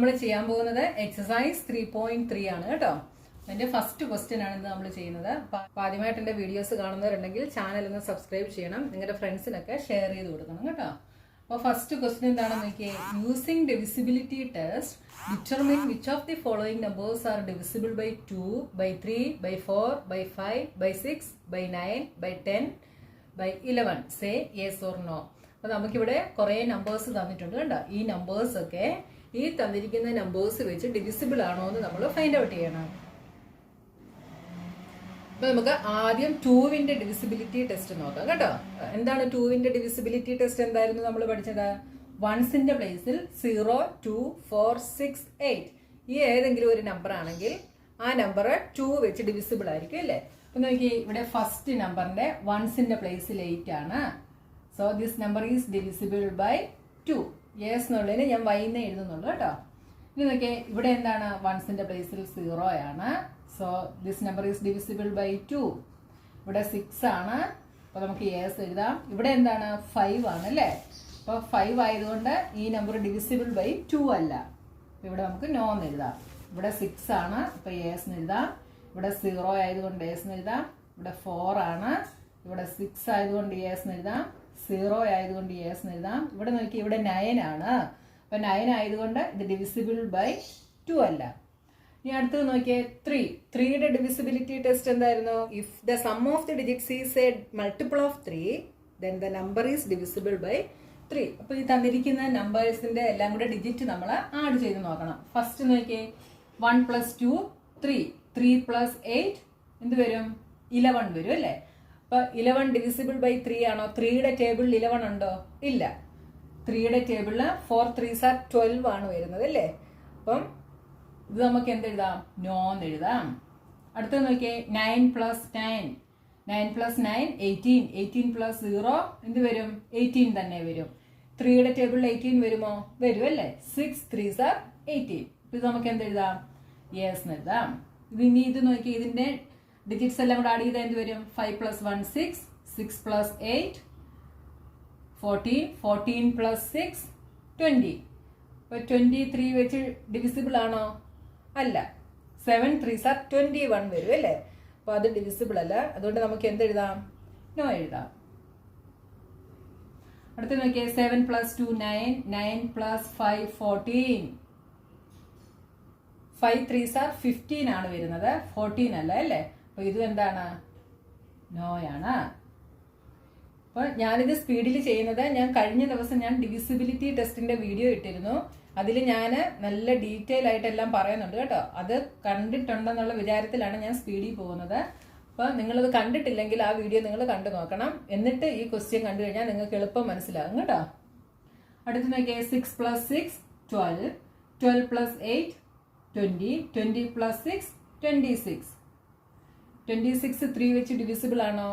നമ്മൾ ചെയ്യാൻ പോകുന്നത് എക്സസൈസ് 3.3 ആണ് കേട്ടോ. അതിന്റെ ഫസ്റ്റ് ക്വസ്റ്റ്യൻ ആണ് ഇന്ന് നമ്മൾ ചെയ്യുന്നത്. അപ്പോൾ ആദ്യമായിട്ട് എൻ്റെ വീഡിയോസ് കാണുന്നവരുണ്ടെങ്കിൽ ചാനൽ ഒന്ന് സബ്സ്ക്രൈബ് ചെയ്യണം, നിങ്ങളുടെ ഫ്രണ്ട്സിനൊക്കെ ഷെയർ ചെയ്ത് കൊടുക്കണം കേട്ടോ. അപ്പോൾ ഫസ്റ്റ് ക്വസ്റ്റ്യൻ എന്താണെന്ന് നോക്കിയേ. Using divisibility test determine which of the following numbers are divisible by 2, by 3, by 4, by 5, by 6, by 9, by 10, by 11. Say yes or no. അപ്പോൾ നമുക്കിവിടെ കുറേ നമ്പേഴ്സ് തന്നിട്ടുണ്ട് കേട്ടോ. ഈ നമ്പേഴ്സ് ഒക്കെ ഈ തന്നിരിക്കുന്ന നമ്പേഴ്സ് വെച്ച് ഡിവിസിബിൾ ആണോ എന്ന് നമ്മൾ ഫൈൻഡ് ഔട്ട് ചെയ്യണം. അപ്പൊ നമുക്ക് ആദ്യം 2വിന്റെ ഡിവിസിബിലിറ്റി ടെസ്റ്റ് നോക്കാം കേട്ടോ. എന്താണ് 2വിന്റെ ഡിവിസിബിലിറ്റി ടെസ്റ്റ്? എന്തായിരുന്നു നമ്മൾ പഠിച്ചത്? വൺസിന്റെ പ്ലേസിൽ 0, 2, 4, 6, 8 ഈ ഏതെങ്കിലും ഒരു നമ്പർ ആണെങ്കിൽ ആ നമ്പർ 2 വെച്ച് ഡിവിസിബിൾ ആയിരിക്കും അല്ലേ. അപ്പൊ നോക്കി, ഇവിടെ ഫസ്റ്റ് നമ്പറിന്റെ വൺസിന്റെ പ്ലേസിൽ 8 ആണ്. So this number is divisible by 2. Yes എന്നുള്ളതിന് ഞാൻ വൈന്നേ എഴുതുന്നുള്ളൂ കേട്ടോ. ഇനി നോക്കിയേ, ഇവിടെ എന്താണ്? വൺസിന്റെ പ്ലേസിൽ 0 ആണ്. So this number is divisible by 2. ഇവിടെ 6 ആണ്. അപ്പൊ നമുക്ക് യെസ് എഴുതാം. ഇവിടെ എന്താണ്? 5 ആണ് അല്ലേ. അപ്പൊ 5 ആയതുകൊണ്ട് ഈ നമ്പർ ഡിവിസിബിൾ ബൈ 2 അല്ല. ഇവിടെ നമുക്ക് നോ എന്ന് എഴുതാം. ഇവിടെ 6 ആണ്. അപ്പൊ യെസ് എന്ന് എഴുതാം. ഇവിടെ 0 ആയതുകൊണ്ട് യെസ് എന്ന് എഴുതാം. ഇവിടെ 4 ആണ്. ഇവിടെ 6 ആയതുകൊണ്ട് യെസ് എന്ന് എഴുതാം. 0 ആയതുകൊണ്ട് യെസ് എന്ന് എഴുതാം. ഇവിടെ നോക്കി, ഇവിടെ 9 ആണ്. അപ്പൊ 9 ആയതുകൊണ്ട് ഇത് ഡിവിസിബിൾ ബൈ 2 അല്ല. ഇനി അടുത്തത് നോക്കിയേ, 3യുടെ ഡിവിസിബിലിറ്റി ടെസ്റ്റ് എന്തായിരുന്നു? If the sum of the digits is a multiple of 3 then the number is divisible by 3. അപ്പൊ ഈ തന്നിരിക്കുന്ന നമ്പേഴ്സിന്റെ എല്ലാം കൂടെ ഡിജിറ്റ് നമ്മൾ ആഡ് ചെയ്ത് നോക്കണം. ഫസ്റ്റ് നോക്കിയേ, 1 + 2 3, 3 + 8 എന്ത് വരും? 11 വരും അല്ലേ. അപ്പൊ 11 ഡിവിസിബിൾ ബൈ 3 ആണോ? 3യുടെ ടേബിളിൽ 11 ഉണ്ടോ? ഇല്ല. 3യുടെ ടേബിളിൽ 4 3s are 12 ആണ് വരുന്നത് അല്ലേ. അപ്പം ഇത് നമുക്ക് എന്തെഴുതാം? നോ എന്ന് എഴുതാം. അടുത്തത് നോക്കിയേ, 9 + 9 9 + 9 18, 18 + 0 എന്ത് വരും? 18 തന്നെ വരും. 3യുടെ ടേബിളിൽ 18 വരുമോ? വരും അല്ലേ. 6 3s are 18. ഇത് നമുക്ക് എന്തെഴുതാം? യെസ് എന്ന് എഴുതാം. ഇനി ഇത് നോക്കി, ഇതിന്റെ ഡിജിറ്റ്സ് എല്ലാം കൂടെ ആഡ് ചെയ്താൽ എന്ത് വരും? 5 + 1 6, 6 + 8 14, 14 + 6 20. അപ്പൊ 23 വെച്ച് ഡിവിസിബിൾ ആണോ? അല്ല. 7 3s are 21 വരും അല്ലേ. അപ്പൊ അത് ഡിവിസിബിൾ അല്ല. അതുകൊണ്ട് നമുക്ക് എന്തെഴുതാം? നോ എഴുതാം. അടുത്ത നോക്കിയേ, 7 + 2 9, 9 + 5 14. 5 3s are 15 ആണ് വരുന്നത്, 14 അല്ല അല്ലേ. അപ്പൊ ഇത് എന്താണ്? നോയാണ്. അപ്പൊ ഞാനിത് സ്പീഡിൽ ചെയ്യുന്നത്, ഞാൻ കഴിഞ്ഞ ദിവസം ഞാൻ ഡിവിസിബിലിറ്റി ടെസ്റ്റിന്റെ വീഡിയോ ഇട്ടിരുന്നു. അതിൽ ഞാൻ നല്ല ഡീറ്റെയിൽ ആയിട്ട് എല്ലാം പറയുന്നുണ്ട് കേട്ടോ. അത് കണ്ടിട്ടുണ്ടെന്നുള്ള വിചാരത്തിലാണ് ഞാൻ സ്പീഡിൽ പോകുന്നത്. അപ്പൊ നിങ്ങളത് കണ്ടിട്ടില്ലെങ്കിൽ ആ വീഡിയോ നിങ്ങൾ കണ്ടു നോക്കണം. എന്നിട്ട് ഈ ക്വസ്റ്റ്യൻ കണ്ടു കഴിഞ്ഞാൽ നിങ്ങൾക്ക് എളുപ്പം മനസ്സിലാകും കേട്ടോ. അടുത്ത് നോക്കിയാൽ 6 + 6 12, 12 + 8 20, 20 + 6 26. 26 3 വെച്ച് ഡിവിസിബിൾ ആണോ?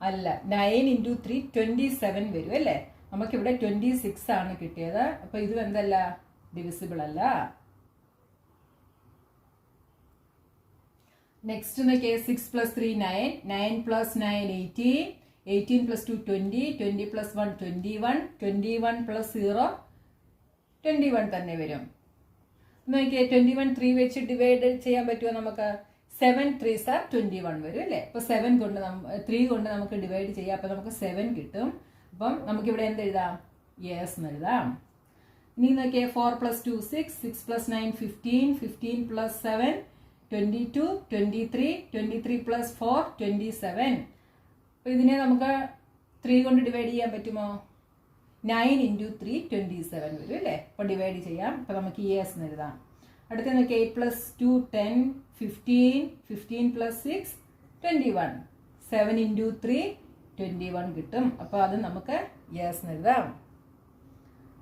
അല്ല. 9 × 3 27 വരും അല്ലേ. നമുക്കിവിടെ 26 ആണ് കിട്ടിയത്. അപ്പൊ ഇത് എന്തല്ല? ഡിവിസിബിൾ അല്ല. നെക്സ്റ്റ് നോക്കിയേ, 6 + 3 9, 9 + 9 18, 18 + 2 20, 20 + 1 21, 21 + 0 21 തന്നെ വരും. നോക്കിയേ, 21 3 വെച്ച് ഡിവൈഡ് ചെയ്യാൻ പറ്റുമോ നമുക്ക്? 7 3s are 21 വരും അല്ലേ. അപ്പൊ 7 കൊണ്ട് 3 കൊണ്ട് നമുക്ക് ഡിവൈഡ് ചെയ്യാം. അപ്പൊ നമുക്ക് 7 കിട്ടും. അപ്പം നമുക്കിവിടെ എന്തെഴുതാം? യെസ് എന്ന് എഴുതാം. ഇനി നോക്കിയേ, 4 + 2 6, 6 + 9 15, 15 + 7 22, 23, 23 + 4 27. അപ്പൊ ഇതിനെ നമുക്ക് 3 കൊണ്ട് ഡിവൈഡ് ചെയ്യാൻ പറ്റുമോ? 9 × 3 27 വരും അല്ലേ. അപ്പൊ ഡിവൈഡ് ചെയ്യാം. അപ്പൊ നമുക്ക് യെസ് എന്ന് എഴുതാം. അടുത്ത നോക്കി, 8 + 2 10, 15, 15 + 6 21, 7 × 3 21 കിട്ടും. അപ്പൊ അത് നമുക്ക് യെസ് എന്ന് എഴുതാം.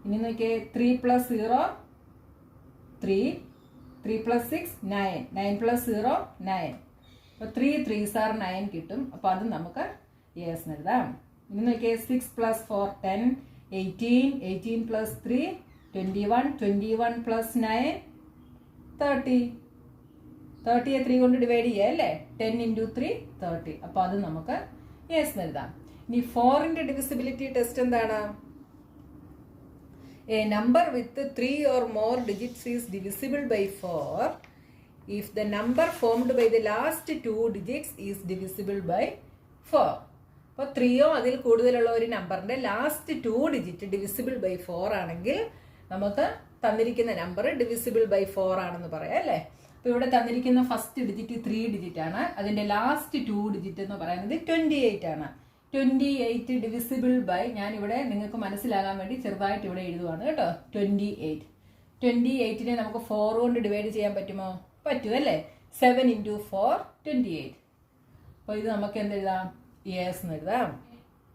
ഇനി നോക്കിയേ, 3 + 0 3, 3 + 6 9, 9 + 0 9. അപ്പൊ 3 3s are 9 കിട്ടും. അപ്പൊ അത് നമുക്ക് യെസ് എന്ന് എഴുതാം. ഇനി നോക്കിയേ, 6 + 4 10, 18, 18 + 3 21, 21 + 9 30. 30യെ 3 കൊണ്ട് ഡിവൈഡ് ചെയ്യുക അല്ലേ. 10 × 3 30. അപ്പൊ അത് നമുക്ക് യെസ് എന്ന് എഴുതാം. ഇനി 4ന്റെ ഡിവിസിബിലിറ്റി ടെസ്റ്റ് എന്താണ്? A number with 3 or more digits is divisible by 4 if the number formed by the last 2 digits is divisible by 4. അപ്പോൾ 3യോ അതിൽ കൂടുതലുള്ള ഒരു നമ്പറിന്റെ ലാസ്റ്റ് 2 ഡിജിറ്റ് ഡിവിസിബിൾ ബൈ 4 ആണെങ്കിൽ നമുക്ക് തന്നിരിക്കുന്ന നമ്പർ ഡിവിസിബിൾ ബൈ 4 ആണെന്ന് പറയാം അല്ലേ. അപ്പോൾ ഇവിടെ തന്നിരിക്കുന്ന ഫസ്റ്റ് ഡിജിറ്റ് 3 ഡിജിറ്റ് ആണ്, അതിന്റെ ലാസ്റ്റ് 2 ഡിജിറ്റ് എന്ന് പറയുന്നത് 28 ആണ്. 28 ഡിവിസിബിൾ ബൈ, ഞാൻ ഇവിടെ നിങ്ങൾക്ക് മനസ്സിലാകാൻ വേണ്ടി ചെറുതായിട്ട് ഇവിടെ എഴുതുവാണ് കേട്ടോ. 28നെ നമുക്ക് 4 കൊണ്ട് ഡിവൈഡ് ചെയ്യാൻ പറ്റുമോ? പറ്റും അല്ലേ. 7 × 4 28. അപ്പോൾ ഇത് നമുക്ക് എന്തെഴുതാം? യെസ് എന്ന് എഴുതാം.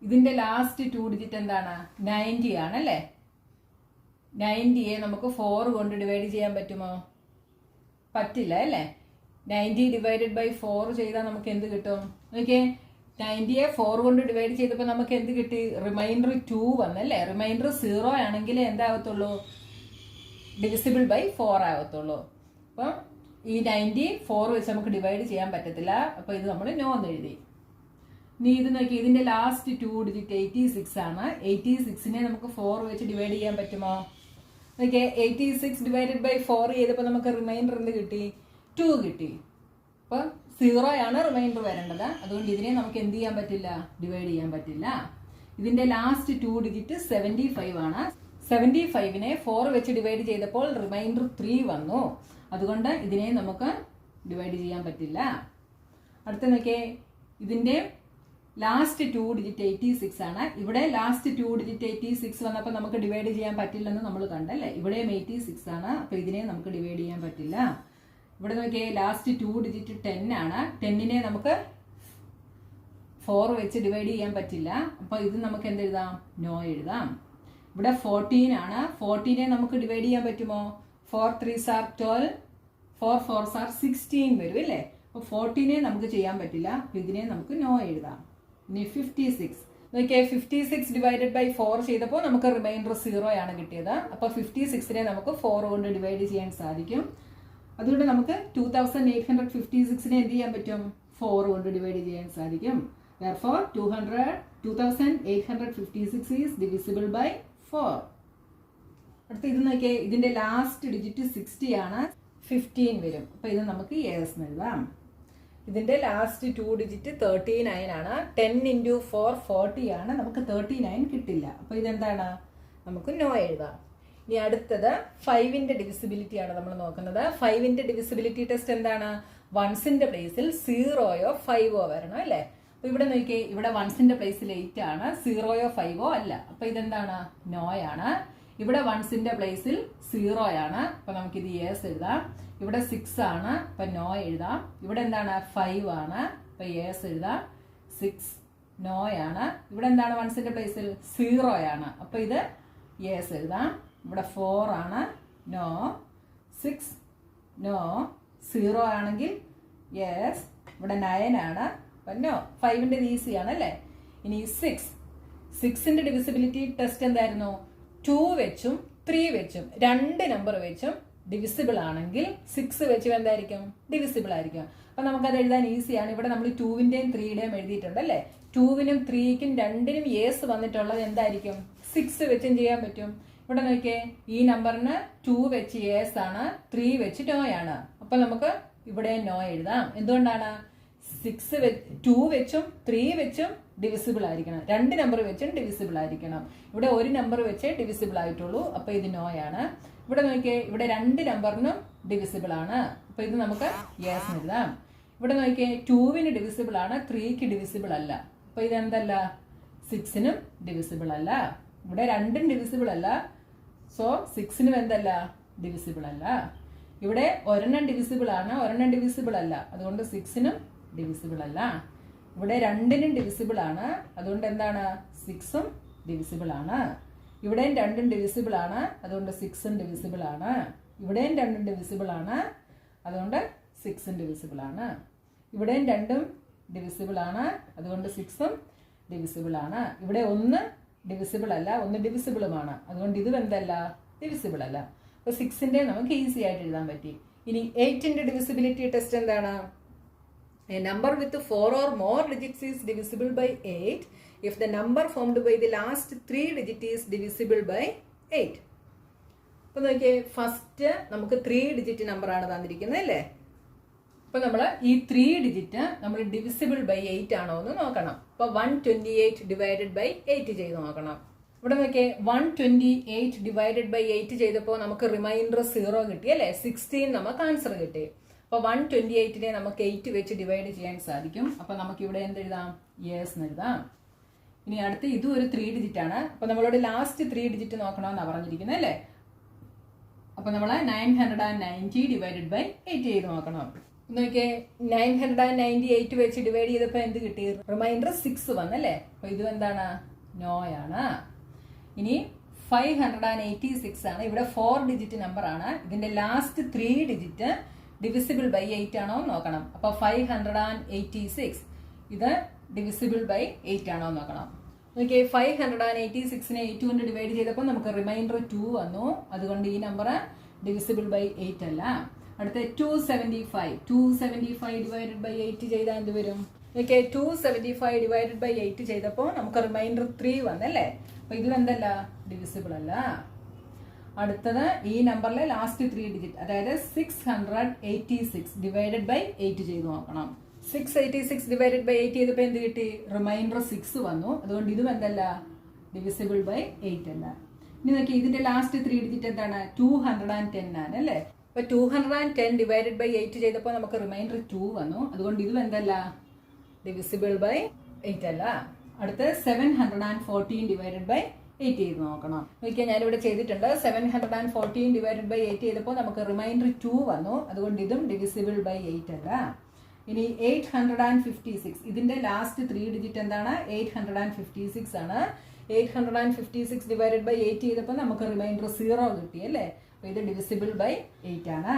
ഇതിന്റെ ലാസ്റ്റ് 2 ഡിജിറ്റ് എന്താണ്? 90 ആണല്ലേ. 90യെ നമുക്ക് 4 കൊണ്ട് ഡിവൈഡ് ചെയ്യാൻ പറ്റുമോ? പറ്റില്ല അല്ലേ. 90 ഡിവൈഡഡ് ബൈ 4 ചെയ്താൽ നമുക്ക് എന്ത് കിട്ടും? ഓക്കെ, 90യെ 4 കൊണ്ട് ഡിവൈഡ് ചെയ്തപ്പോൾ നമുക്ക് എന്ത് കിട്ടി? റിമൈൻഡർ 2 വന്നല്ലേ. റിമൈൻഡർ 0 ആണെങ്കിൽ എന്താകത്തുള്ളൂ? Divisible by 4 ആകത്തുള്ളൂ. അപ്പം ഈ 90 4 വെച്ച് നമുക്ക് ഡിവൈഡ് ചെയ്യാൻ പറ്റത്തില്ല. അപ്പോൾ ഇത് നമ്മൾ നോ എന്ന് എഴുതി. ഇനി ഇത് നോക്കി, ഇതിന്റെ ലാസ്റ്റ് 2 ഡിജിറ്റ് 86 ആണ്. 86നെ നമുക്ക് 4 വെച്ച് ഡിവൈഡ് ചെയ്യാൻ പറ്റുമോ? ഓക്കെ, 86 ഡിവൈഡഡ് ബൈ 4 ചെയ്തപ്പോൾ നമുക്ക് റിമൈൻഡർ എന്ത് കിട്ടി? 2 കിട്ടി. അപ്പം 0 ആണ് റിമൈൻഡർ വരേണ്ടത്. അതുകൊണ്ട് ഇതിനെ നമുക്ക് എന്ത് ചെയ്യാൻ പറ്റില്ല? ഡിവൈഡ് ചെയ്യാൻ പറ്റില്ല. ഇതിന്റെ ലാസ്റ്റ് 2 ഡിജിറ്റ് 75 ആണ്. 75നെ 4 വെച്ച് ഡിവൈഡ് ചെയ്തപ്പോൾ റിമൈൻഡർ 3 വന്നു. അതുകൊണ്ട് ഇതിനെ നമുക്ക് ഡിവൈഡ് ചെയ്യാൻ പറ്റില്ല. അടുത്ത നോക്കിയേ, ഇതിന്റെ ലാസ്റ്റ് 2 ഡിജിറ്റ് 86 ആണ്. ഇവിടെ ലാസ്റ്റ് 2 ഡിജിറ്റ് 86 വന്നപ്പോൾ നമുക്ക് ഡിവൈഡ് ചെയ്യാൻ പറ്റില്ലെന്ന് നമ്മൾ കണ്ടല്ലേ. ഇവിടെയും 86 ആണ്. അപ്പോൾ ഇതിനെ നമുക്ക് ഡിവൈഡ് ചെയ്യാൻ പറ്റില്ല. ഇവിടെ നോക്കിയേ, ലാസ്റ്റ് 2 ഡിജിറ്റ് 10 ആണ്. 10നെ നമുക്ക് 4 വെച്ച് ഡിവൈഡ് ചെയ്യാൻ പറ്റില്ല. അപ്പോൾ ഇത് നമുക്ക് എന്തെഴുതാം? നോ എഴുതാം. ഇവിടെ 14 ആണ്. 14നെ നമുക്ക് ഡിവൈഡ് ചെയ്യാൻ പറ്റുമോ? 4 3s are 12, 4 4s are 16 വരും അല്ലേ. അപ്പോൾ 14നെ നമുക്ക് ചെയ്യാൻ പറ്റില്ല. അപ്പോൾ ഇതിനെ നമുക്ക് നോ എഴുതാം. ഇനി 56 നോക്കിയേ, 56 ഡിവൈഡഡ് ബൈ 4 ചെയ്തപ്പോൾ നമുക്ക് റിമൈൻഡർ 0 ആണ് കിട്ടിയത്. അപ്പോൾ 56നെ നമുക്ക് 4 കൊണ്ട് ഡിവൈഡ് ചെയ്യാൻ സാധിക്കും. അതുകൊണ്ട് നമുക്ക് 2856നെ എന്ത് ചെയ്യാൻ പറ്റും? 4 കൊണ്ട് ഡിവൈഡ് ചെയ്യാൻ സാധിക്കും. Therefore 2856 is divisible by 4. അടുത്ത ഇത് നോക്കിയേ, ഇതിന്റെ ലാസ്റ്റ് ഡിജിറ്റ് 60 ആണ്. 15 വരും. അപ്പൊ ഇത് നമുക്ക് യെസ് എന്ന് എഴുതാം. ഇതിന്റെ ലാസ്റ്റ് 2 ഡിജിറ്റ് 39 ആണ്. 10 × 4 40 ആണ്. നമുക്ക് 39 കിട്ടില്ല. അപ്പൊ ഇതെന്താണ്? നമുക്ക് നോ എഴുതാം. ഇനി അടുത്തത് 5ന്റെ ഡിവിസിബിലിറ്റി ആണ് നമ്മൾ നോക്കുന്നത്. 5ന്റെ ഡിവിസിബിലിറ്റി ടെസ്റ്റ് എന്താണ്? വൺസിന്റെ പ്ലേസിൽ 0യോ 5ഓ വരണം അല്ലേ. അപ്പൊ ഇവിടെ നോക്കിയേ, ഇവിടെ വൺസിന്റെ പ്ലേസിൽ 8 ആണ്. 0യോ 5ഓ അല്ല. അപ്പൊ ഇതെന്താണ്? നോ ആണ്. ഇവിടെ വൺസിന്റെ പ്ലേസിൽ 0 ആണ്. അപ്പൊ നമുക്കിത് യെസ് എഴുതാം. ഇവിടെ 6 ആണ്. അപ്പൊ നോ എഴുതാം. ഇവിടെ എന്താണ്? 5 ആണ്. അപ്പൊ യെസ് എഴുതാം. 6 നോ ആണ്. ഇവിടെ എന്താണ്? വൺസിന്റെ പ്ലേസിൽ 0 ആണ്. അപ്പൊ ഇത് യെസ് എഴുതാം. ഇവിടെ 4 ആണ്. നോ. 6 നോ. 0 ആണെങ്കിൽ യെസ്. ഇവിടെ 9 ആണ്. അപ്പൊ നോ. 5ന്റെ ഈസി ആണ് അല്ലേ. ഇനി 6ന്റെ ഡിവിസിബിലിറ്റി ടെസ്റ്റ് എന്തായിരുന്നു? 2 വെച്ചും 3 വെച്ചും 2 നമ്പർ വെച്ചും ഡിവിസിബിൾ ആണെങ്കിൽ 6 വെച്ചും എന്തായിരിക്കും? ഡിവിസിബിൾ ആയിരിക്കും. അപ്പൊ നമുക്കത് എഴുതാൻ ഈസിയാണ്. ഇവിടെ നമ്മൾ 2ന്റെയും 3യുടെയും എഴുതിയിട്ടുണ്ട് അല്ലേ. 2നും 3ക്കും 2നും യേസ് വന്നിട്ടുള്ളത് എന്തായിരിക്കും? 6 വെച്ചും ചെയ്യാൻ പറ്റും. ഇവിടെ നോക്കിയേ, ഈ നമ്പറിന് 2 വെച്ച് യേസ് ആണ്, 3 വെച്ച് നോ ആണ്. അപ്പൊ നമുക്ക് ഇവിടെ നോ എഴുതാം. എന്തുകൊണ്ടാണ്? 2 വെച്ചും 3 വെച്ചും ഡിവിസിബിൾ ആയിരിക്കണം. 2 നമ്പർ വെച്ചും ഡിവിസിബിൾ ആയിരിക്കണം. ഇവിടെ ഒരു നമ്പർ വെച്ചേ ഡിവിസിബിൾ ആയിട്ടുള്ളൂ. അപ്പൊ ഇത് നോ ആണ്. ഇവിടെ നോക്കിയേ, ഇവിടെ 2 നമ്പറിനും ഡിവിസിബിൾ ആണ്. അപ്പൊ ഇത് നമുക്ക് യെസ് എഴുതാം. ഇവിടെ നോക്കിയേ, 2ന് ഡിവിസിബിൾ ആണ്, 3ക്ക് ഡിവിസിബിൾ അല്ല. അപ്പൊ ഇതെന്തല്ല? 6നും ഡിവിസിബിൾ അല്ല. ഇവിടെ 2ഉം ഡിവിസിബിൾ അല്ല. സോ 6നും എന്തല്ല? ഡിവിസിബിൾ അല്ല. ഇവിടെ ഒരെണ്ണം ഡിവിസിബിൾ ആണ്, ഒരെണ്ണം ഡിവിസിബിൾ അല്ല. അതുകൊണ്ട് 6നും ഡിവിസിബിൾ അല്ല. ഇവിടെ 2നും ഡിവിസിബിൾ ആണ്. അതുകൊണ്ട് എന്താണ്? 6ഉം ഡിവിസിബിൾ ആണ്. ഇവിടെയും 2ഉം ഡിവിസിബിൾ ആണ്. അതുകൊണ്ട് 6ഉം ഡിവിസിബിൾ ആണ്. ഇവിടെയും 2ഉം ഡിവിസിബിൾ ആണ്. അതുകൊണ്ട് 6ഉം ഡിവിസിബിൾ ആണ്. ഇവിടെയും 2ഉം ഡിവിസിബിൾ ആണ്. അതുകൊണ്ട് 6ഉം ഡിവിസിബിൾ ആണ്. ഇവിടെ 1 ഡിവിസിബിൾ അല്ല, 1 ഡിവിസിബിളുമാണ്. അതുകൊണ്ട് ഇത് എന്തല്ല? ഡിവിസിബിൾ അല്ല. അപ്പോൾ 6ന്റെ നമുക്ക് ഈസി ആയിട്ട് എഴുതാൻ പറ്റി. ഇനി 8ന്റെ ഡിവിസിബിലിറ്റി ടെസ്റ്റ് എന്താണ്? A number with 4 or more digits is divisible by 8 if the number formed by the last 3 digits is divisible by 8. അപ്പൊ നോക്കിയേ, ഫസ്റ്റ് നമുക്ക് 3 ഡിജിറ്റ് നമ്പർ ആണ് തന്നിരിക്കുന്നത് അല്ലേ. അപ്പൊ നമ്മൾ ഈ 3 ഡിജിറ്റ് നമ്മൾ ഡിവിസിബിൾ ബൈ 8 ആണോ എന്ന് നോക്കണം. അപ്പൊ 128 ഡിവൈഡഡ് ബൈ 8 ചെയ്ത് നോക്കണം. ഇവിടെ നോക്കിയേ, 128 ഡിവൈഡഡ് ബൈ 8 ചെയ്തപ്പോൾ നമുക്ക് റിമൈൻഡർ 0 കിട്ടി അല്ലേ. 16 നമുക്ക് ആൻസർ കിട്ടി. അപ്പൊ 128നെ നമുക്ക് 8 വെച്ച് ഡിവൈഡ് ചെയ്യാൻ സാധിക്കും. അപ്പൊ നമുക്ക് ഇവിടെ എന്തെഴുതാം? യെസ് എന്ന് എഴുതാം. ഇനി അടുത്ത് ഇതും ഒരു 3 ഡിജിറ്റ് ആണ്. അപ്പൊ നമ്മളോട് ലാസ്റ്റ് 3 ഡിജിറ്റ് നോക്കണമെന്നാണ് പറഞ്ഞിരിക്കുന്നത് അല്ലേ. അപ്പൊ നമ്മൾ 990 ഡിവൈഡഡ് ബൈ 8 ചെയ്ത് നോക്കണം. നോക്കിയേ, 998 വെച്ച് ഡിവൈഡ് ചെയ്തപ്പോ എന്ത് കിട്ടി? റിമൈൻഡർ 6 വന്നല്ലേ. അപ്പൊ ഇതും എന്താണ്? നോയാണ്. ഇനി 586 ആണ്. ഇവിടെ 4 ഡിജിറ്റ് നമ്പർ ആണ്. ഇതിന്റെ ലാസ്റ്റ് 3 ഡിജിറ്റ് ഡിവിസിബിൾ ബൈ 8 ആണോ നോക്കണം. അപ്പൊ 586 ഇത് ഡിവിസിബിൾ ബൈ 8 ആണോ നോക്കണം. നോക്കിയേ, 586നെ 8 കൊണ്ട് ഡിവൈഡ് ചെയ്തപ്പോൾ നമുക്ക് റിമൈൻഡർ 2 വന്നു. അതുകൊണ്ട് ഈ നമ്പർ ഡിവിസിബിൾ ബൈ 8 അല്ല. അടുത്ത 275 ഡിവൈഡഡ് ബൈ 8 ചെയ്താൽ എന്ത് വരും? ഓക്കെ, 275 ഡിവൈഡഡ് ബൈ 8 ചെയ്തപ്പോൾ നമുക്ക് റിമൈൻഡർ 3 വന്നല്ലേ. അപ്പൊ ഇതിൽ എന്തല്ല? ഡിവിസിബിൾ അല്ല. അടുത്തത് ഈ നമ്പറിലെ ലാസ്റ്റ് 3 ഡിജിറ്റ്, അതായത് 686 ഡിവൈഡഡ് ബൈ 8 ചെയ്ത് നോക്കണം. 686 ഡിവൈഡഡ് ബൈ 8 ചെയ്തപ്പോൾ എന്ത് കിട്ടി? റിമൈൻഡർ 6 വന്നു. അതുകൊണ്ട് ഇതും എന്തല്ല? ഡിവിസിബിൾ ബൈ 8 അല്ല. ഇനി നോക്കി, ഇതിന്റെ ലാസ്റ്റ് 3 ഡിജിറ്റ് എന്താണ്? 210 ആണ് അല്ലേ. അപ്പൊ 210 ഡിവൈഡഡ് ബൈ 8 ചെയ്തപ്പോൾ നമുക്ക് റിമൈൻഡർ 2 വന്നു. അതുകൊണ്ട് ഇതും എന്തല്ല? ഡിവിസിബിൾ ബൈ 8 അല്ല. അടുത്ത് 714 ഡിവൈഡഡ് ബൈ 8 ചെയ്ത് നോക്കണം. നോക്കിയാൽ ഞാനിവിടെ ചെയ്തിട്ടുണ്ട്. 714 ഡിവൈഡഡ് ബൈ 8 ചെയ്തപ്പോൾ നമുക്ക് റിമൈൻഡർ 2 വന്നു. അതുകൊണ്ട് ഇതും ഡിവിസിബിൾ ബൈ 8 അല്ല. ഇനി 856, ഇതിന്റെ ലാസ്റ്റ് 3 ഡിജിറ്റ് എന്താണ്? 856 ആണ്. 856 ഡിവൈഡഡ് ബൈ 8 ചെയ്തപ്പോൾ നമുക്ക് റിമൈൻഡർ 0 കിട്ടി അല്ലേ. അപ്പൊ ഇത് ഡിവിസിബിൾ ബൈ 8 ആണ്.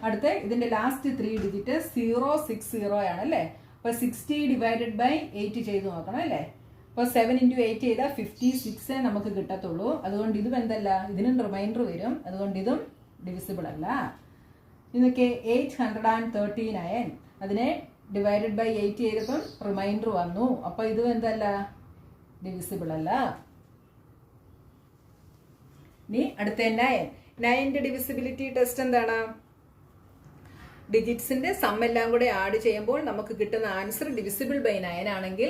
അടുത്ത് ഇതിന്റെ ലാസ്റ്റ് 3 ഡിജിറ്റ് 060 ആണ് അല്ലേ. അപ്പൊ 60 ഡിവൈഡഡ് ബൈ 8 ചെയ്ത് നോക്കണം അല്ലേ. അപ്പൊ 7 × 8 ചെയ്താൽ 56 നമുക്ക് കിട്ടത്തുള്ളൂ. അതുകൊണ്ട് ഇതും എന്തല്ല? ഇതിനും റിമൈൻഡർ വരും. അതുകൊണ്ട് ഇതും ഡിവിസിബിൾ അല്ല. ഇതൊക്കെ 839, അതിനെ ഡിവൈഡഡ് ബൈ 8 ചെയ്തപ്പം റിമൈൻഡർ വന്നു. അപ്പൊ ഇതും എന്തല്ല? ഡിവിസിബിൾ അല്ല. ഇനി അടുത്ത 9ന്റെ ഡിവിസിബിലിറ്റി ടെസ്റ്റ് എന്താണ്? ഡിജിറ്റ്സിന്റെ സം എല്ലാം കൂടെ ആഡ് ചെയ്യുമ്പോൾ നമുക്ക് കിട്ടുന്ന ആൻസർ ഡിവിസിബിൾ ബൈ 9 ആണെങ്കിൽ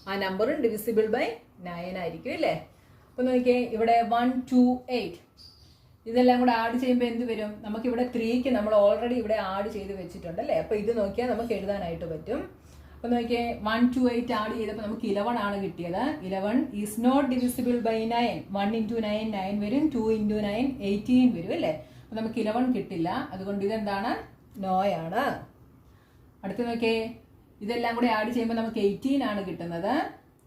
ആ നമ്പറും ഡിവിസിബിൾ ബൈ 9 ആയിരിക്കും അല്ലേ. അപ്പൊ നോക്കിയേ, ഇവിടെ 128 ഇതെല്ലാം കൂടെ ആഡ് ചെയ്യുമ്പോൾ എന്ത് വരും? നമുക്കിവിടെ 3ക്ക് നമ്മൾ ഓൾറെഡി ഇവിടെ ആഡ് ചെയ്ത് വെച്ചിട്ടുണ്ട് അല്ലേ. അപ്പൊ ഇത് നോക്കിയാൽ നമുക്ക് എഴുതാനായിട്ട് പറ്റും. അപ്പൊ നോക്കിയേ, 128 ആഡ് ചെയ്തപ്പോൾ നമുക്ക് 11 ആണ് കിട്ടിയത്. 11 ഈസ് നോട്ട് ഡിവിസിബിൾ ബൈ 9. 1 × 9 9 വരും. 2 × 9 18 വരും അല്ലേ. അപ്പൊ നമുക്ക് 11 കിട്ടില്ല. അതുകൊണ്ട് ഇതെന്താണ്? നോയാണ്. അടുത്ത് നോക്കിയേ, ഇതെല്ലാം കൂടെ ആഡ് ചെയ്യുമ്പോൾ നമുക്ക് 18 ആണ് കിട്ടുന്നത്.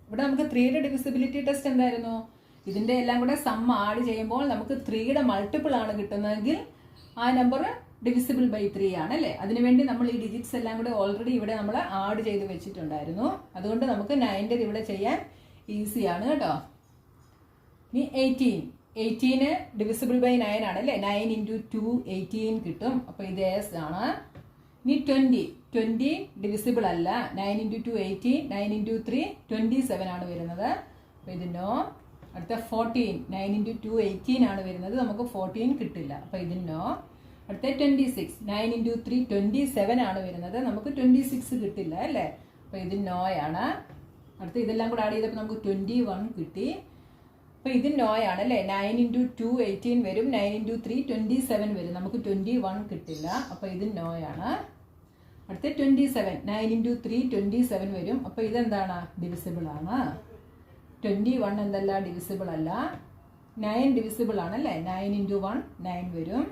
ഇവിടെ നമുക്ക് 3യുടെ ഡിവിസിബിലിറ്റി ടെസ്റ്റ് എന്തായിരുന്നു? ഇതിന്റെ എല്ലാം കൂടെ സം ആഡ് ചെയ്യുമ്പോൾ നമുക്ക് 3യുടെ മൾട്ടിപ്പിൾ ആണ് കിട്ടുന്നതെങ്കിൽ ആ നമ്പർ ഡിവിസിബിൾ ബൈ 3 ആണ് അല്ലേ. അതിനുവേണ്ടി നമ്മൾ ഈ ഡിജിറ്റ്സ് എല്ലാം കൂടെ ഓൾറെഡി ഇവിടെ നമ്മൾ ആഡ് ചെയ്ത് വെച്ചിട്ടുണ്ടായിരുന്നു. അതുകൊണ്ട് നമുക്ക് 9ന്റെ ഇവിടെ ചെയ്യാൻ ഈസിയാണ് കേട്ടോ. ഇനി 18 ഡിവിസിബിൾ ബൈ 9 ആണ് അല്ലേ. 9 × 2 18 കിട്ടും. അപ്പൊ ഇത് എസ് ആണ്. ഇനി 20 ഡിവിസിബിൾ അല്ല. 9 × 2 18, 9 × 3 27 ആണ് വരുന്നത്. അപ്പൊ ഇത് നോ. അടുത്ത 14, 9 × 2 18 ആണ് വരുന്നത്. നമുക്ക് 14 കിട്ടില്ല. അപ്പൊ ഇത് നോ. അടുത്ത 26, 9 × 3 27 ആണ് വരുന്നത്. നമുക്ക് 26 കിട്ടില്ല അല്ലേ. അപ്പൊ ഇത് നോയാണ്. അടുത്ത ഇതെല്ലാം കൂടെ ആഡ് ചെയ്തപ്പോൾ നമുക്ക് 21 കിട്ടി. അപ്പൊ ഇത് നോയാണ് അല്ലേ. 9 × 2 18 വരും. 9 × 3 27 വരും. നമുക്ക് 21 കിട്ടില്ല. അപ്പൊ ഇത് നോയാണ്. അടുത്ത 27, 9 × 3 27 വരും. അപ്പൊ ഇതെന്താണ്? ഡിവിസിബിൾ ആണ്. 21 എന്തല്ല? ഡിവിസിബിൾ അല്ല. 9 ഡിവിസിബിൾ ആണല്ലേ. 9 × 1 9 വരും.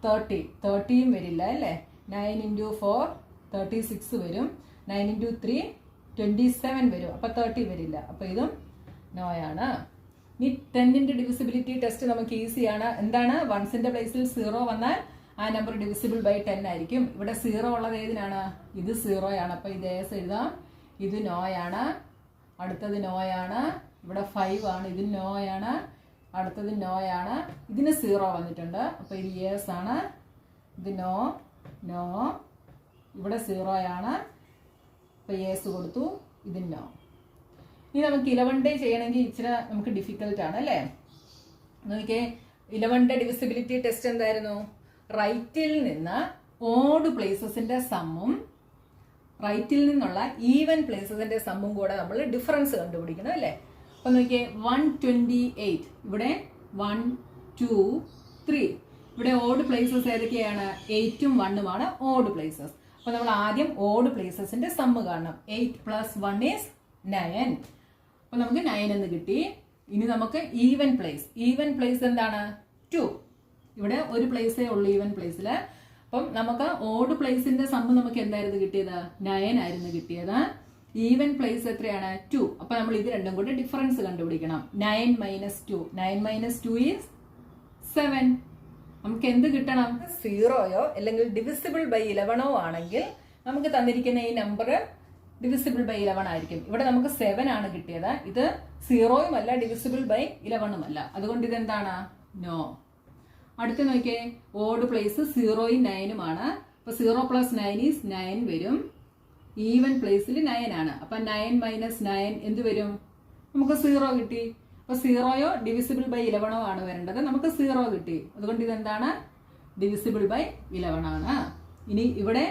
30യും വരില്ല അല്ലേ. 9 × 4 36 വരും. 9 × 3 27 വരും. അപ്പൊ 30 വരില്ല. അപ്പൊ ഇതും നോയാണ്. ഇനി 10ന്റെ ഡിവിസിബിലിറ്റി ടെസ്റ്റ് നമുക്ക് ഈസിയാണ്. എന്താണ്? 1ന്റെ പ്ലേസിൽ 0 വന്നാൽ ആ നമ്പർ ഡിവിസിബിൾ ബൈ 10 ആയിരിക്കും. ഇവിടെ 0 ഉള്ളത് ഏതിനാണ്? ഇത് 0 ആണ്. അപ്പൊ ഇത് എസ് എഴുതാം. ഇത് നോയാണ്. അടുത്തത് നോയാണ്. ഇവിടെ 5 ആണ്. ഇത് നോയാണ്. അടുത്തത് നോയാണ്. ഇതിന് 0 വന്നിട്ടുണ്ട്. അപ്പൊ ഇത് യെസ് ആണ്. ഇത് നോ. ഇവിടെ 0 ആണ്. അപ്പൊ യെസ് കൊടുത്തു. ഇത് നോ. ഇനി നമുക്ക് 11 ഡേ ചെയ്യണമെങ്കിൽ ഇച്ചിരി നമുക്ക് ഡിഫിക്കൽട്ട് ആണ് അല്ലേ. നോക്കിയേ, 11ന്റെ ഡിവിസിബിലിറ്റി ടെസ്റ്റ് എന്തായിരുന്നു? റൈറ്റിൽ നിന്ന് ഓഡ് പ്ലേസസിന്റെ സമ്മും റൈറ്റിൽ നിന്നുള്ള ഈവൻ പ്ലേസസിന്റെ സമ്മും കൂടെ നമ്മൾ ഡിഫറൻസ് കണ്ടുപിടിക്കണം അല്ലേ? അപ്പൊ നോക്കിയേ 128 ഇവിടെ 1 2 3 ഇവിടെ ഓഡ് പ്ലേസസ് ഏതൊക്കെയാണ്? 8ഉം 1ഉമാണ് ഓഡ് പ്ലേസസ്. അപ്പൊ നമ്മൾ ആദ്യം ഓഡ് പ്ലേസസിന്റെ സമ്മ് കാണണം. 8 + 1 is 9. അപ്പൊ നമുക്ക് 9 എന്ന് കിട്ടി. ഇനി നമുക്ക് ഈവൻ പ്ലേസ് എന്താണ്? 2. ഇവിടെ ഒരു പ്ലേസേ ഉള്ളൂ ഈവൻ പ്ലേസില്. അപ്പം നമുക്ക് ഓഡ് പ്ലേസിന്റെ സമ്മ് നമുക്ക് എന്തായിരുന്നു കിട്ടിയത്? 9 ആയിരുന്നു കിട്ടിയത്. ഈവൻ പ്ലേസ് എത്രയാണ്? 2. അപ്പൊ നമ്മൾ ഇത് രണ്ടും കൂടെ ഡിഫറൻസ് കണ്ടുപിടിക്കണം. 9 - 2 9 - 2 is 7. നമുക്ക് എന്ത് കിട്ടണം? 0യോ അല്ലെങ്കിൽ ഡിവിസിബിൾ ബൈ 11ഓ ആണെങ്കിൽ നമുക്ക് തന്നിരിക്കുന്ന ഈ നമ്പർ ഡിവിസിബിൾ ബൈ 11 ആയിരിക്കും. ഇവിടെ നമുക്ക് 7 ആണ് കിട്ടിയത്. ഇത് 0യും അല്ല ഡിവിസിബിൾ ബൈ 11ഉം അല്ല. അതുകൊണ്ട് ഇതെന്താണ്? നോ. അടുത്ത് നോക്കിയേ, ഓഡ് പ്ലേസ് 0യും 9ഉം ആണ്. അപ്പൊ 0 + 9 is 9 വരും. ഈവൻ പ്ലേസിൽ 9 ആണ്. അപ്പൊ 9 - 9 എന്ത് വരും? നമുക്ക് 0 കിട്ടി. അപ്പൊ 0യോ ഡിവിസിബിൾ ബൈ 11ഓ ആണ് വരേണ്ടത്. നമുക്ക് 0 കിട്ടി. അതുകൊണ്ട് ഇതെന്താണ്? ഡിവിസിബിൾ ബൈ 11 ആണ്. ഇനി ഇവിടെ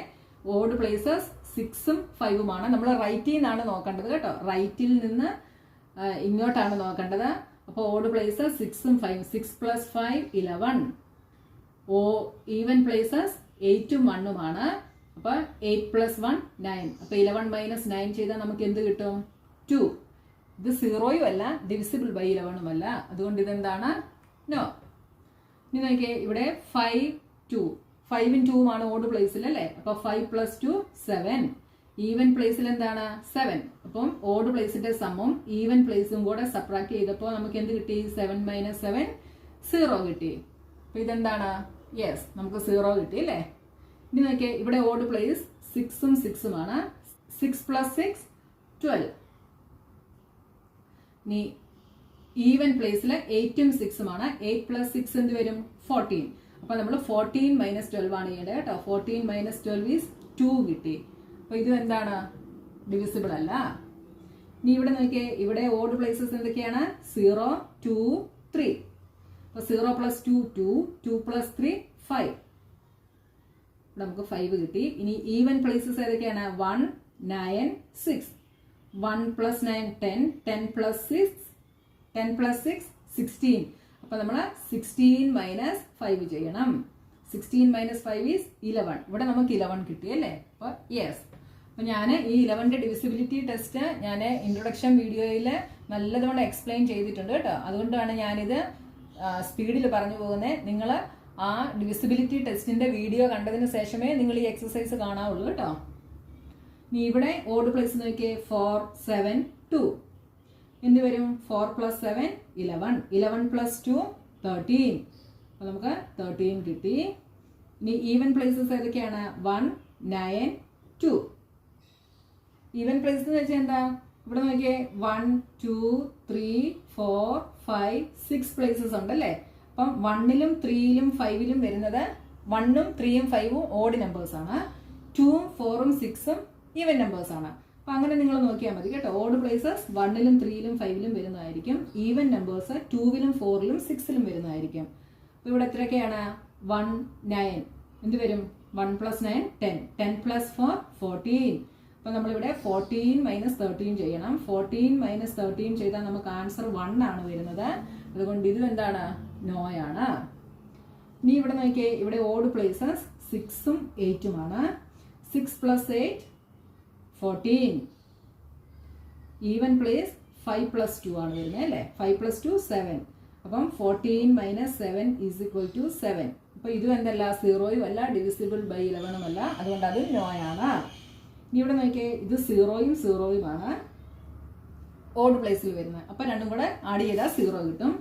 ഓഡ് പ്ലേസസ് 6ഉം 5ഉം ആണ്. നമ്മൾ റൈറ്റിൽ നിന്നാണ് നോക്കേണ്ടത് കേട്ടോ. റൈറ്റിൽ നിന്ന് ഇങ്ങോട്ടാണ് നോക്കേണ്ടത്. അപ്പോൾ ഓഡ് പ്ലേസസ് 6ഉം 5ഉം 6 + 5 11. ഈവൻ പ്ലേസസ് 8ഉം 1ഉം ആണ്. അപ്പൊ 8 + 1 9. അപ്പൊ 11 - 9 ചെയ്താൽ നമുക്ക് എന്ത് കിട്ടും? 2. ഇത് 0യും അല്ല ഡിവിസിബിൾ ബൈ 11ഉം അല്ല. അതുകൊണ്ട് ഇതെന്താണ്? നോ. ഇനി നോക്കിയേ, ഇവിടെ 5 2 5ഉം 2ഉം ആണ് ഓഡ് പ്ലേസിൽ അല്ലേ? അപ്പൊ 5 + 2 7. ഈവൻ പ്ലേസിൽ എന്താണ്? 7. അപ്പം ഓഡ് പ്ലേസിന്റെ സമ്മും ഈവൻ പ്ലേസും കൂടെ സബ്ട്രാക്ട് ചെയ്തപ്പോൾ നമുക്ക് എന്ത് കിട്ടി? 7 - 7 0 കിട്ടി. അപ്പൊ ഇതെന്താണ്? യെസ്, നമുക്ക് 0 കിട്ടി അല്ലേ? ഇനി നോക്കിയേ, ഇവിടെ ഓഡ് പ്ലേസ് 6ഉം 6ഉം ആണ്. 6 + 6 12. ഇനി ഈവൻ പ്ലേസിൽ 8ഉം 6ഉം ആണ്. 8 + 6 എന്ത് വരും? 14. അപ്പൊ നമ്മൾ 14 - 12 ആണ് ചെയ്യേണ്ടത് കേട്ടോ. 14 - 12 is 2 കിട്ടി. അപ്പൊ ഇത് എന്താണ്? ഡിവിസിബിൾ അല്ല. ഇനി ഇവിടെ നോക്കിയേ, ഇവിടെ ഓഡ് പ്ലേസസ് എന്തൊക്കെയാണ്? 0 2 3. അപ്പൊ 0 + 2 2 2 + 3 5. ഇവിടെ നമുക്ക് 5 കിട്ടി. ഇനി ഈവൻ പ്ലേസസ് ഏതൊക്കെയാണ്? 1 9 6. 1 + 9 10 10 + 6 10 + 6 16. അപ്പൊ നമ്മൾ 16 - 5 ചെയ്യണം. 16 - 5 is 11. ഇവിടെ നമുക്ക് 11 കിട്ടി അല്ലേ? അപ്പൊ യെസ്. അപ്പൊ ഞാൻ ഈ 11ന്റെ ഡിവിസിബിലിറ്റി ടെസ്റ്റ് ഞാൻ ഇൻട്രൊഡക്ഷൻ വീഡിയോയിൽ നല്ലതുകൊണ്ട് എക്സ്പ്ലെയിൻ ചെയ്തിട്ടുണ്ട് കേട്ടോ. അതുകൊണ്ടാണ് ഞാനിത് സ്പീഡിൽ പറഞ്ഞു പോകുന്നത്. നിങ്ങൾ ആ ഡിവിസിബിലിറ്റി ടെസ്റ്റിന്റെ വീഡിയോ കണ്ടതിന് ശേഷമേ നിങ്ങൾ ഈ എക്സസൈസ് കാണാവുള്ളൂ കേട്ടോ. ഇനി ഇവിടെ ഓഡ് പ്ലേസ് നോക്കിയേ, 4 7 2. എന്ത് വരും? 4 + 7 11. 11 + 2 13. അപ്പൊ നമുക്ക് 13 കിട്ടി. ഇനി ഈവൻ പ്ലേസസ് ഏതൊക്കെയാണ്? 1 9 2. ഈവൻ പ്ലേസ് എന്ന് വെച്ചാൽ എന്താ? ഇവിടെ നോക്കിയേ, 1 2 3 4 5 6 പ്ലേസസ് ഉണ്ടല്ലേ? അപ്പം 1ലും 3ലും 5ലും വരുന്നത് 1ഉം 3ഉം 5ഉം ഓഡ് നമ്പേഴ്സ് ആണ്. 2ഉം 4ഉം 6ഉം ഈവൻ നമ്പേഴ്സ് ആണ്. അപ്പൊ അങ്ങനെ നിങ്ങൾ നോക്കിയാൽ മതി കേട്ടോ. ഓഡ് പ്ലേസസ് 1ലും 3ലും 5ലും വരുന്നതായിരിക്കും. ഈവൻ നമ്പേഴ്സ് 2ലും 4ലും 6ലും വരുന്നതായിരിക്കും. അപ്പൊ ഇവിടെ എത്രയൊക്കെയാണ്? 1 9 എന്ത് വരും? 1 + 9 10. 10 + 4 14. അപ്പൊ നമ്മളിവിടെ 14 - 13 ചെയ്യണം. 14 - 13 ചെയ്താൽ നമുക്ക് ആൻസർ 1 ആണ് വരുന്നത്. അതുകൊണ്ട് ഇതും എന്താണ്? നോയാണ്. ഇനി ഇവിടെ നോക്കിയേ, ഇവിടെ ഓഡ് പ്ലേസസ് 6ഉം 8ഉം ആണ്. 6 + 8 14. ഈവൻ പ്ലേസ് 5 + 2 ആണ് വരുന്നത് അല്ലേ? 5 + 2 7. അപ്പം 14 - 7 = 7. അപ്പൊ ഇതും എന്തല്ല? 0യും അല്ല ഡിവിസിബിൾ ബൈ 11ഉം അല്ല. അതുകൊണ്ട് അത് നോയാണ്. ഇനി ഇവിടെ നോക്കിയേ, ഇത് 0യും 0യും ആണ് ഓഡ് പ്ലേസിൽ വരുന്നത്. അപ്പൊ രണ്ടും കൂടെ ആഡ് ചെയ്താൽ 0 കിട്ടും.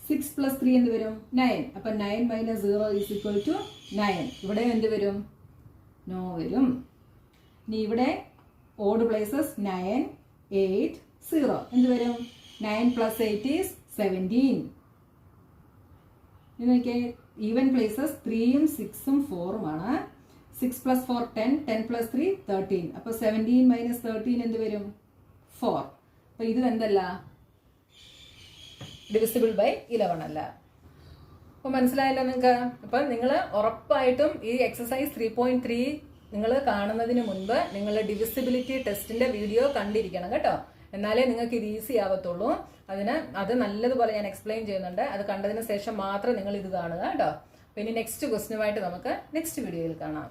6 + 3 എന്ത് വരും? 9. അപ്പൊ 9 - 0 = 9. ഇവിടെ എന്ത് വരും? നോ വരും. ഇനി ഇവിടെ ഓഡ് പ്ലേസസ് 9 8 0 എന്ത് വരും? 9 + 8 is 17. ഇനി നോക്കിയേ, ഈവൻ പ്ലേസസ് 3ഉം 6ഉം 4ഉം ആണ്. 6 + 4 10 10 + 3 13. അപ്പൊ 17 - 13 എന്ത് വരും? 4. അപ്പൊ ഇത് എന്തല്ല? ഡിവിസിബിൾ ബൈ 11 അല്ല. അപ്പോൾ മനസ്സിലായല്ലോ നിങ്ങൾക്ക്. അപ്പം നിങ്ങൾ ഉറപ്പായിട്ടും ഈ എക്സസൈസ് 3.3 നിങ്ങൾ കാണുന്നതിന് മുൻപ് നിങ്ങൾ ഡിവിസിബിലിറ്റി ടെസ്റ്റിന്റെ വീഡിയോ കണ്ടിരിക്കണം കേട്ടോ. എന്നാലേ നിങ്ങൾക്ക് ഇത് ഈസി ആവത്തുള്ളൂ. അത് നല്ലതുപോലെ ഞാൻ എക്സ്പ്ലെയിൻ ചെയ്യുന്നുണ്ട്. അത് കണ്ടതിന് ശേഷം മാത്രം നിങ്ങൾ ഇത് കാണുക കേട്ടോ. പിന്നെ നെക്സ്റ്റ് ക്വസ്റ്റ്യനുമായിട്ട് നമുക്ക് നെക്സ്റ്റ് വീഡിയോയിൽ കാണാം.